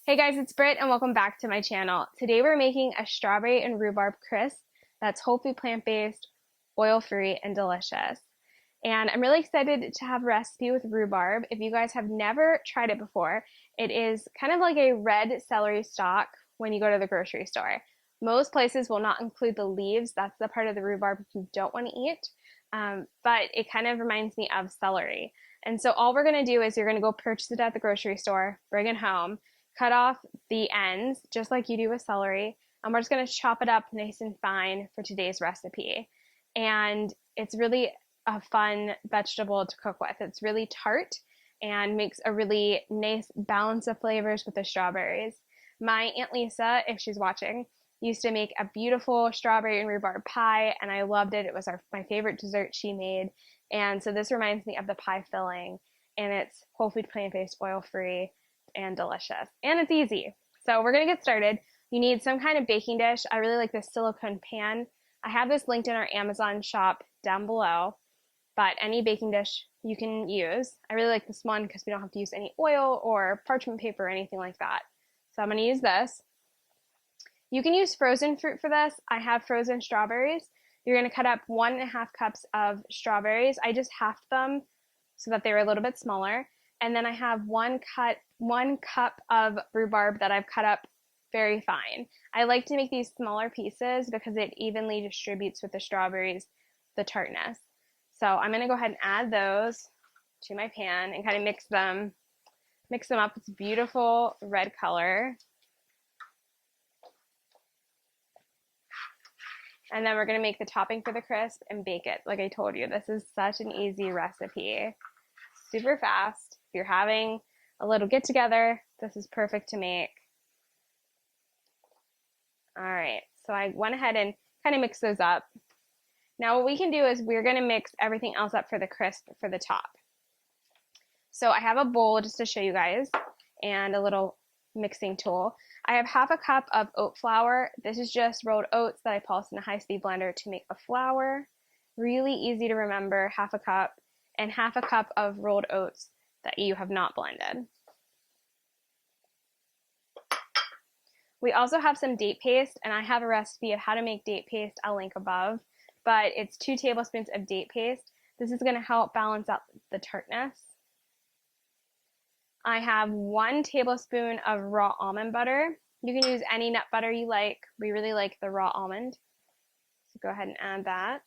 Hey guys, it's Britt and welcome back to my channel. Today we're making a strawberry and rhubarb crisp that's whole food plant-based, oil-free, and delicious. And I'm really excited to have a recipe with rhubarb. If you guys have never tried it before, it is kind of like a red celery stalk when you go to the grocery store. Most places will not include the leaves. That's the part of the rhubarb you don't want to eat. But it kind of reminds me of celery. And so all we're going to do is you're going to go purchase it at the grocery store, bring it home, cut off the ends just like you do with celery, and we're just going to chop it up nice and fine for today's recipe. And it's really a fun vegetable to cook with. It's really tart and makes a really nice balance of flavors with the strawberries. My Aunt Lisa, if she's watching, used to make a beautiful strawberry and rhubarb pie, and I loved it. It was my favorite dessert she made. And so this reminds me of the pie filling, and it's whole food plant-based, oil-free, and delicious. And it's easy. So we're going to get started. You need some kind of baking dish. I really like this silicone pan. I have this linked in our Amazon shop down below, but any baking dish you can use. I really like this one because we don't have to use any oil or parchment paper or anything like that. So I'm going to use this. You can use frozen fruit for this. I have frozen strawberries. You're going to cut up 1.5 cups of strawberries. I just halved them so that they were a little bit smaller. And then I have one cup of rhubarb that I've cut up very fine. I like to make these smaller pieces because it evenly distributes with the strawberries the tartness. So I'm going to go ahead and add those to my pan and kind of mix them up. It's a beautiful red color. And then we're going to make the topping for the crisp and bake it. Like I told you, this is such an easy recipe. Super fast. If you're having a little get together, this is perfect to make. All right, so I went ahead and kind of mixed those up. Now what we can do is we're going to mix everything else up for the crisp for the top. So I have a bowl just to show you guys and a little mixing tool. I have 1/2 cup of oat flour. This is just rolled oats that I pulsed in a high-speed blender to make a flour. Really easy to remember, 1/2 cup, and 1/2 cup of rolled oats that you have not blended. We also have some date paste, and I have a recipe of how to make date paste. I'll link above, but it's 2 tablespoons of date paste. This is going to help balance out the tartness. I have 1 tablespoon of raw almond butter. You can use any nut butter you like. We really like the raw almond. So go ahead and add that.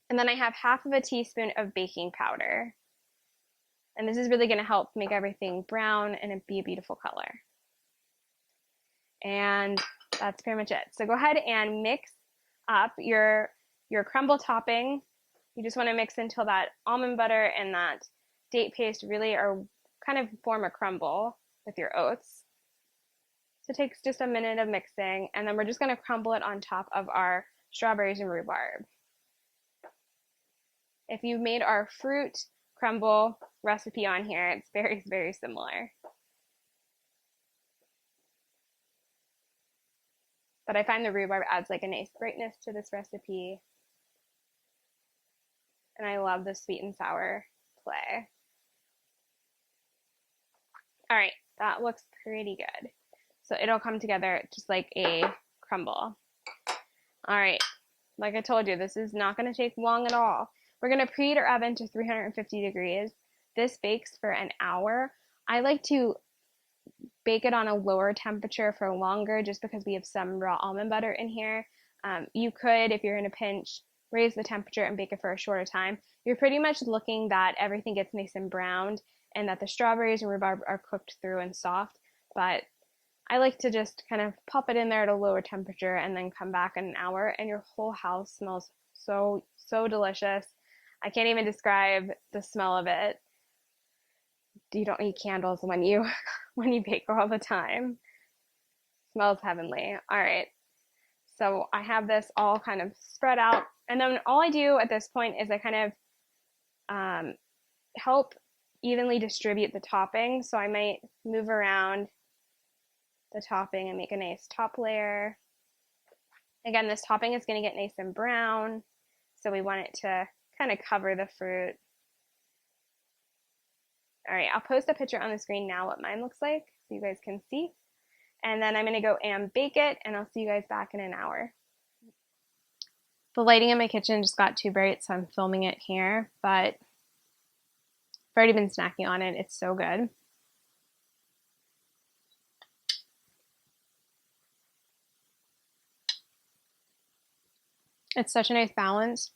And then I have 1/2 teaspoon of baking powder. And this is really going to help make everything brown and be a beautiful color. And that's pretty much it. So go ahead and mix up your crumble topping. You just want to mix until that almond butter and that date paste really are kind of form a crumble with your oats. So it takes just a minute of mixing, and then we're just going to crumble it on top of our strawberries and rhubarb. If you've made our fruit crumble recipe on here, it's very, very similar. But I find the rhubarb adds like a nice brightness to this recipe. And I love the sweet and sour play. All right, that looks pretty good. So it'll come together just like a crumble. All right, like I told you, this is not going to take long at all. We're going to preheat our oven to 350 degrees. This bakes for an hour. I like to bake it on a lower temperature for longer just because we have some raw almond butter in here. You could, if you're in a pinch, raise the temperature and bake it for a shorter time. You're pretty much looking that everything gets nice and browned and that the strawberries and rhubarb are cooked through and soft. But I like to just kind of pop it in there at a lower temperature and then come back in an hour, and your whole house smells so, so delicious. I can't even describe the smell of it. You don't need candles when you bake all the time. It smells heavenly. All right. So I have this all kind of spread out, and then all I do at this point is I kind of help evenly distribute the topping. So I might move around the topping and make a nice top layer. Again, this topping is going to get nice and brown, so we want it to kind of cover the fruit. All right, I'll post a picture on the screen now what mine looks like so you guys can see. And then I'm gonna go and bake it, and I'll see you guys back in an hour. The lighting in my kitchen just got too bright, so I'm filming it here, but I've already been snacking on it. It's so good. It's such a nice balance.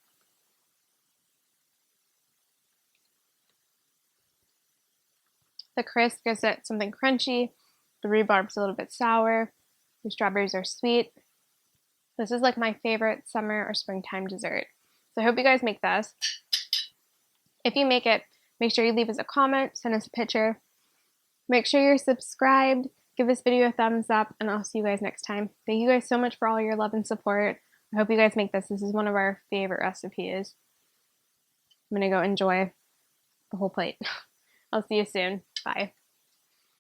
The crisp gives it something crunchy. The rhubarb's a little bit sour. The strawberries are sweet. This is like my favorite summer or springtime dessert. So I hope you guys make this. If you make it, make sure you leave us a comment, send us a picture. Make sure you're subscribed, give this video a thumbs up, and I'll see you guys next time. Thank you guys so much for all your love and support. I hope you guys make this. This is one of our favorite recipes. I'm gonna go enjoy the whole plate. I'll see you soon. Bye.